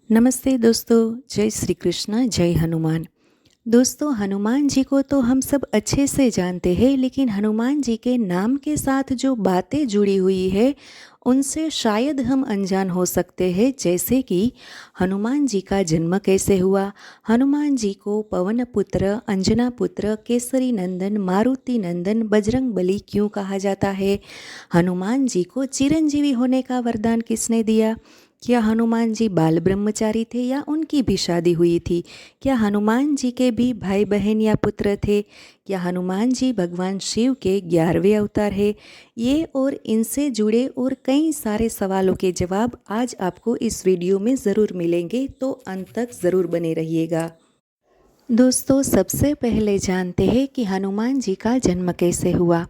नमस्ते दोस्तों, जय श्री कृष्ण, जय हनुमान। दोस्तों, हनुमान जी को तो हम सब अच्छे से जानते हैं, लेकिन हनुमान जी के नाम के साथ जो बातें जुड़ी हुई है उनसे शायद हम अनजान हो सकते हैं। जैसे कि हनुमान जी का जन्म कैसे हुआ, हनुमान जी को पवन पुत्र, अंजना पुत्र, केसरी नंदन, मारुति नंदन, बजरंग बली क्यों कहा जाता है, हनुमान जी को चिरंजीवी होने का वरदान किसने दिया, क्या हनुमान जी बाल ब्रह्मचारी थे या उनकी भी शादी हुई थी, क्या हनुमान जी के भी भाई बहन या पुत्र थे, क्या हनुमान जी भगवान शिव के 11वें अवतार है। ये और इनसे जुड़े और कई सारे सवालों के जवाब आज आपको इस वीडियो में ज़रूर मिलेंगे, तो अंत तक ज़रूर बने रहिएगा। दोस्तों, सबसे पहले जानते हैं कि हनुमान जी का जन्म कैसे हुआ।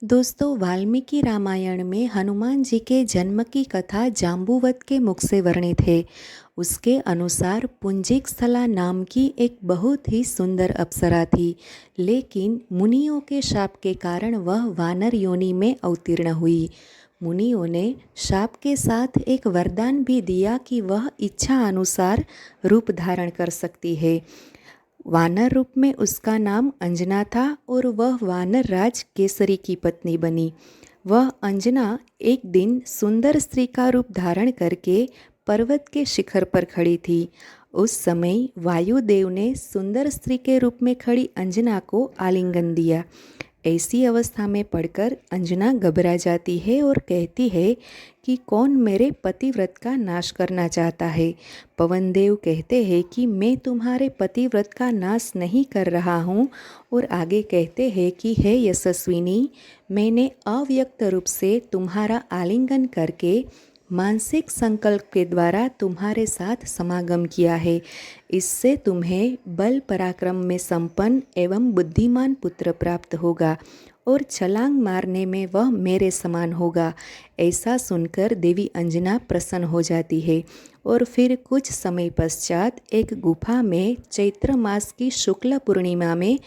दोस्तों, वाल्मीकि रामायण में हनुमान जी के जन्म की कथा जाम्बुवत के मुख से वर्णित है। उसके अनुसार पुंजिक स्थला नाम की एक बहुत ही सुंदर अप्सरा थी, लेकिन मुनियों के शाप के कारण वह वानर योनि में अवतीर्ण हुई। मुनियों ने शाप के साथ एक वरदान भी दिया कि वह इच्छा अनुसार रूप धारण कर सकती है। वानर रूप में उसका नाम अंजना था और वह वानर राज केसरी की पत्नी बनी। वह अंजना एक दिन सुंदर स्त्री का रूप धारण करके पर्वत के शिखर पर खड़ी थी। उस समय वायुदेव ने सुंदर स्त्री के रूप में खड़ी अंजना को आलिंगन दिया। ऐसी अवस्था में पड़कर अंजना घबरा जाती है और कहती है कि कौन मेरे पतिव्रत का नाश करना चाहता है। पवनदेव कहते हैं कि मैं तुम्हारे पतिव्रत का नाश नहीं कर रहा हूँ, और आगे कहते हैं कि हे यशस्विनी, मैंने अव्यक्त रूप से तुम्हारा आलिंगन करके मानसिक संकल्प के द्वारा तुम्हारे साथ समागम किया है। इससे तुम्हें बल पराक्रम में संपन्न एवं बुद्धिमान पुत्र प्राप्त होगा और छलांग मारने में वह मेरे समान होगा। ऐसा सुनकर देवी अंजना प्रसन्न हो जाती है और फिर कुछ समय पश्चात एक गुफा में चैत्र मास की शुक्ल पूर्णिमा में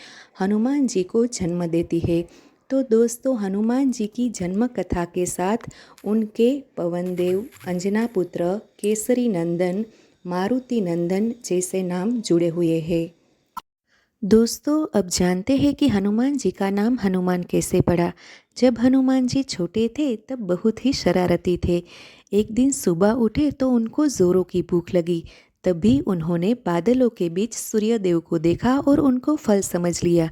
हनुमान जी को जन्म देती है। तो दोस्तों, हनुमान जी की जन्म कथा के साथ उनके पवनदेव, अंजना पुत्र, केसरी नंदन, मारुति नंदन जैसे नाम जुड़े हुए हैं। दोस्तों, अब जानते हैं कि हनुमान जी का नाम हनुमान कैसे पड़ा। जब हनुमान जी छोटे थे तब बहुत ही शरारती थे। एक दिन सुबह उठे तो उनको जोरों की भूख लगी। तभी उन्होंने बादलों के बीच सूर्यदेव को देखा और उनको फल समझ लिया।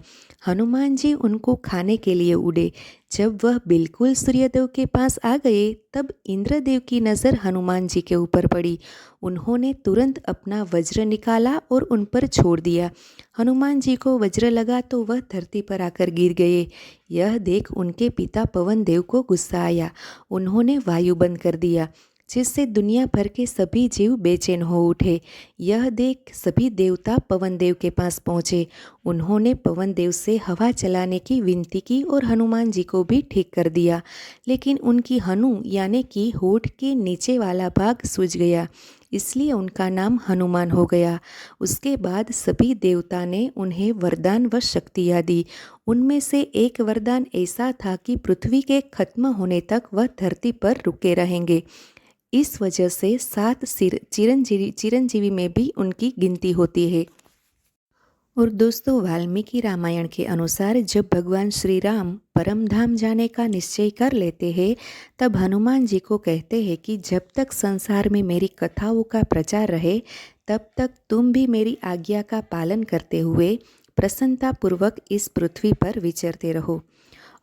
हनुमान जी उनको खाने के लिए उड़े। जब वह बिल्कुल सूर्यदेव के पास आ गए तब इंद्रदेव की नज़र हनुमान जी के ऊपर पड़ी। उन्होंने तुरंत अपना वज्र निकाला और उन पर छोड़ दिया। हनुमान जी को वज्र लगा तो वह धरती पर आकर गिर गए। यह देख उनके पिता पवन देव को गुस्सा आया। उन्होंने वायु बंद कर दिया, जिससे दुनिया भर के सभी जीव बेचैन हो उठे। यह देख सभी देवता पवन देव के पास पहुँचे। उन्होंने पवन देव से हवा चलाने की विनती की और हनुमान जी को भी ठीक कर दिया, लेकिन उनकी हनु यानी कि होठ के नीचे वाला भाग सूज गया, इसलिए उनका नाम हनुमान हो गया। उसके बाद सभी देवता ने उन्हें वरदान व शक्तियाँ दी। उनमें से एक वरदान ऐसा था कि पृथ्वी के खत्म होने तक वह धरती पर रुके रहेंगे। इस वजह से 7 सिर चिरंजीवी में भी उनकी गिनती होती है। और दोस्तों, वाल्मीकि रामायण के अनुसार जब भगवान श्री राम परम धाम जाने का निश्चय कर लेते हैं, तब हनुमान जी को कहते हैं कि जब तक संसार में मेरी कथाओं का प्रचार रहे, तब तक तुम भी मेरी आज्ञा का पालन करते हुए प्रसन्नतापूर्वक इस पृथ्वी पर विचरते रहो।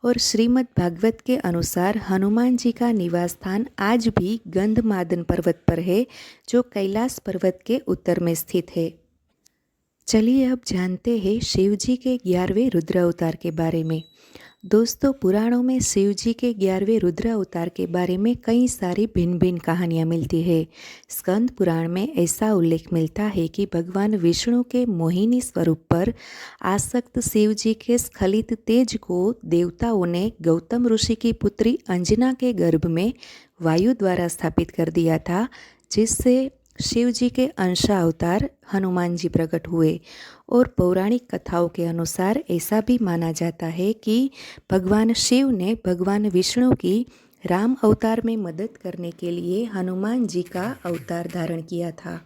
और श्रीमद् भागवत के अनुसार हनुमान जी का निवास स्थान आज भी गंधमादन पर्वत पर है, जो कैलाश पर्वत के उत्तर में स्थित है। चलिए अब जानते हैं शिव जी के 11वें रुद्र अवतार के बारे में। दोस्तों, पुराणों में शिव जी के 11वें रुद्र अवतार के बारे में कई सारी भिन्न भिन्न कहानियाँ मिलती है। स्कंद पुराण में ऐसा उल्लेख मिलता है कि भगवान विष्णु के मोहिनी स्वरूप पर आसक्त शिव जी के स्खलित तेज को देवताओं ने गौतम ऋषि की पुत्री अंजना के गर्भ में वायु द्वारा स्थापित कर दिया था, जिससे शिव जी के अंशावतार हनुमान जी प्रकट हुए। और पौराणिक कथाओं के अनुसार ऐसा भी माना जाता है कि भगवान शिव ने भगवान विष्णु की राम अवतार में मदद करने के लिए हनुमान जी का अवतार धारण किया था।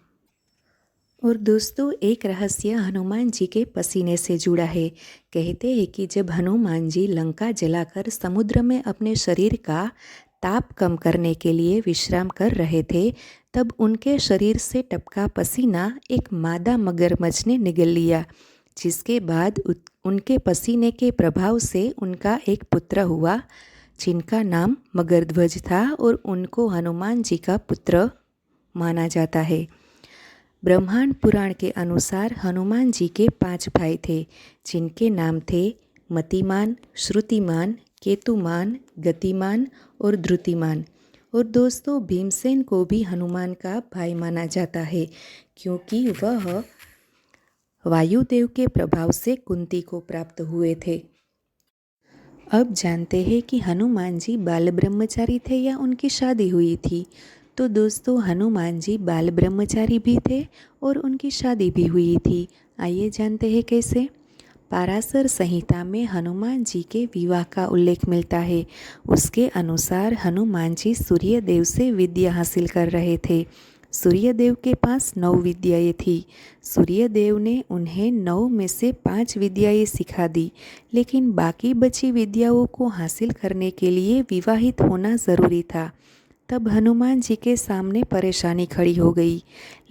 और दोस्तों एक रहस्य हनुमान जी के पसीने से जुड़ा है। कहते हैं कि जब हनुमान जी लंका जलाकर समुद्र में अपने शरीर का ताप कम करने के लिए विश्राम कर रहे थे, तब उनके शरीर से टपका पसीना एक मादा मगरमच्छ ने निगल लिया, जिसके बाद उनके पसीने के प्रभाव से उनका एक पुत्र हुआ, जिनका नाम मगरध्वज था और उनको हनुमान जी का पुत्र माना जाता है। ब्रह्मांड पुराण के अनुसार हनुमान जी के 5 भाई थे, जिनके नाम थे मतिमान, श्रुतिमान, केतुमान, गतिमान और द्रुतिमान। और दोस्तों भीमसेन को भी हनुमान का भाई माना जाता है, क्योंकि वह वायुदेव के प्रभाव से कुंती को प्राप्त हुए थे। अब जानते हैं कि हनुमान जी बाल ब्रह्मचारी थे या उनकी शादी हुई थी। तो दोस्तों हनुमान जी बाल ब्रह्मचारी भी थे और उनकी शादी भी हुई थी। आइए जानते हैं कैसे। पाराशर संहिता में हनुमान जी के विवाह का उल्लेख मिलता है। उसके अनुसार हनुमान जी सूर्यदेव से विद्या हासिल कर रहे थे। सूर्यदेव के पास 9 विद्याएं थी। सूर्यदेव ने उन्हें 9 में से 5 विद्याएं सिखा दी, लेकिन बाकी बची विद्याओं को हासिल करने के लिए विवाहित होना ज़रूरी था। तब हनुमान जी के सामने परेशानी खड़ी हो गई,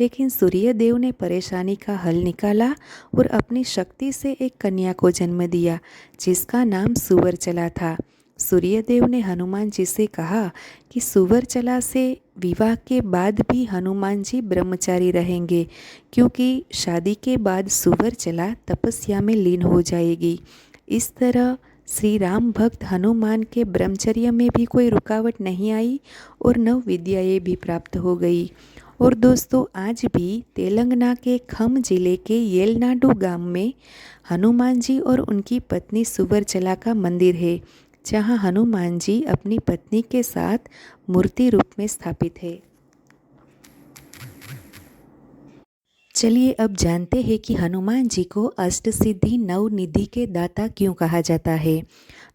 लेकिन सूर्यदेव ने परेशानी का हल निकाला और अपनी शक्ति से एक कन्या को जन्म दिया, जिसका नाम सुवर्चला था। सूर्यदेव ने हनुमान जी से कहा कि सुवर्चला से विवाह के बाद भी हनुमान जी ब्रह्मचारी रहेंगे, क्योंकि शादी के बाद सुवर्चला तपस्या में लीन हो जाएगी। इस तरह श्री राम भक्त हनुमान के ब्रह्मचर्य में भी कोई रुकावट नहीं आई और 9 विद्याएं भी प्राप्त हो गई। और दोस्तों आज भी तेलंगाना के खम जिले के येलनाडु गांव में हनुमान जी और उनकी पत्नी सुवर्चला का मंदिर है, जहां हनुमान जी अपनी पत्नी के साथ मूर्ति रूप में स्थापित है। चलिए अब जानते हैं कि हनुमान जी को अष्टसिद्धि नवनिधि के दाता क्यों कहा जाता है।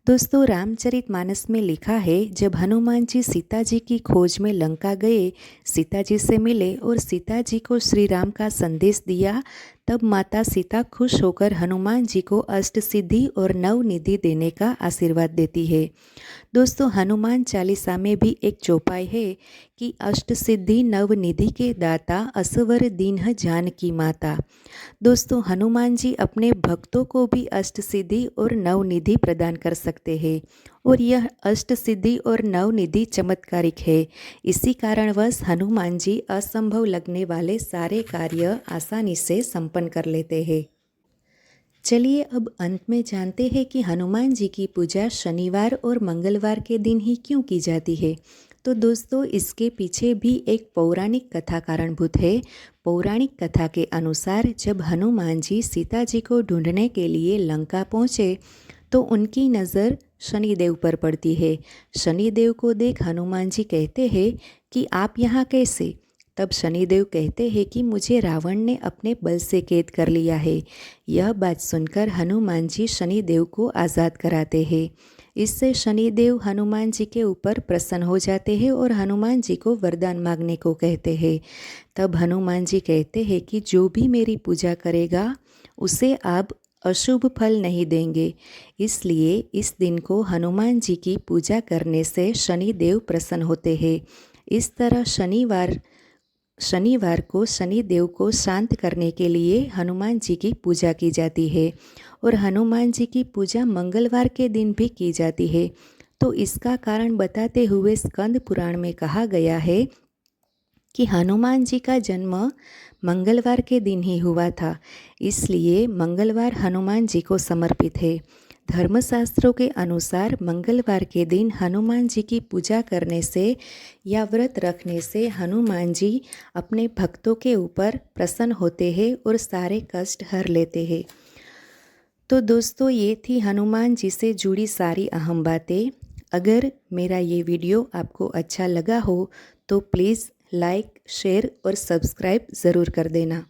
दोस्तों रामचरितमानस में लिखा है, जब हनुमान जी सीता जी की खोज में लंका गए, सीता जी से मिले और सीता जी को श्री राम का संदेश दिया, तब माता सीता खुश होकर हनुमान जी को अष्टसिद्धि और नवनिधि देने का आशीर्वाद देती है। दोस्तों हनुमान चालीसा में भी एक चौपाई है कि अष्टसिद्धि नवनिधि के दाता असवर दीन्ह जानकी माता। दोस्तों हनुमान जी अपने भक्तों को भी अष्टसिद्धि और नवनिधि प्रदान कर सकते हैं और यह अष्टसिद्धि और नवनिधि चमत्कारिक है। इसी कारणवश हनुमान जी असंभव लगने वाले सारे कार्य आसानी से संपन्न कर लेते हैं। चलिए अब अंत में जानते हैं कि हनुमान जी की पूजा शनिवार और मंगलवार के दिन ही क्यों की जाती है। तो दोस्तों इसके पीछे भी एक पौराणिक कथा कारणभूत है। पौराणिक कथा के अनुसार जब हनुमान जी सीता जी को ढूंढने के लिए लंका पहुँचे, तो उनकी नज़र शनिदेव पर पड़ती है। शनिदेव को देख हनुमान जी कहते हैं कि आप यहाँ कैसे। तब शनिदेव कहते हैं कि मुझे रावण ने अपने बल से कैद कर लिया है। यह बात सुनकर हनुमान जी शनिदेव को आज़ाद कराते हैं। इससे शनिदेव हनुमान जी के ऊपर प्रसन्न हो जाते हैं और हनुमान जी को वरदान मांगने को कहते हैं। तब हनुमान जी कहते हैं कि जो भी मेरी पूजा करेगा उसे आप अशुभ फल नहीं देंगे। इसलिए इस दिन को हनुमान जी की पूजा करने से शनिदेव प्रसन्न होते हैं। इस तरह शनिवार को शनिदेव को शांत करने के लिए हनुमान जी की पूजा की जाती है और हनुमान जी की पूजा मंगलवार के दिन भी की जाती है। तो इसका कारण बताते हुए स्कंद पुराण में कहा गया है कि हनुमान जी का जन्म मंगलवार के दिन ही हुआ था, इसलिए मंगलवार हनुमान जी को समर्पित है। धर्मशास्त्रों के अनुसार मंगलवार के दिन हनुमान जी की पूजा करने से या व्रत रखने से हनुमान जी अपने भक्तों के ऊपर प्रसन्न होते हैं और सारे कष्ट हर लेते हैं। तो दोस्तों ये थी हनुमान जी से जुड़ी सारी अहम बातें। अगर मेरा ये वीडियो आपको अच्छा लगा हो तो प्लीज़ लाइक, शेयर और सब्सक्राइब ज़रूर कर देना।